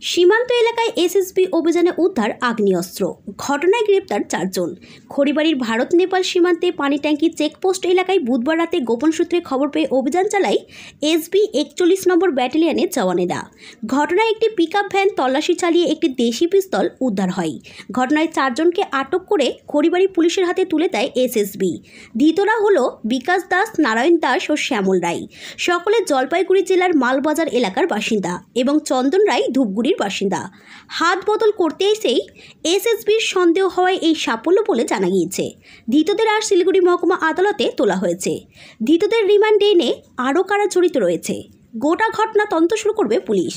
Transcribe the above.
সীমান্ত এলাকায় এসএসবি অভিযানে উদ্ধার আগ্নেয়াস্ত্র, ঘটনায় গ্রেপ্তার 4 জন। খড়িবাড়ির ভারত নেপাল সীমান্তে পানি ট্যাঙ্কি চেকপোস্ট এলাকায় বুধবার রাতে গোপন সূত্রে খবর পেয়ে অভিযান চালায় এসবি 41 নম্বর ব্যাটালিয়নের জওয়ানেরা। ঘটনায় একটি পিকআপ ভ্যান তল্লাশি চালিয়ে একটি দেশি পিস্তল উদ্ধার হয়। ঘটনায় 4 জনকে আটক করে খড়িবাড়ি পুলিশের হাতে তুলে দেয় এসএসবি। ধৃতরা হলো বিকাশ দাস, নারায়ণ দাস ও শ্যামল রায়। সকলে জলপাইগুড়ি জেলার মালবাজার এলাকার বাসিন্দা এবং চন্দন রায় ধূপগুড়ির বাসিন্দা। হাত বদল করতে এসেই এসএসবির সন্দেহ হওয়ায় এই সাফল্য বলে জানা গিয়েছে। ধৃতদের আর শিলিগুড়ি মহকুমা আদালতে তোলা হয়েছে। ধৃতদের রিমান্ডে এনে আরও কারা জড়িত রয়েছে, গোটা ঘটনা তদন্ত শুরু করবে পুলিশ।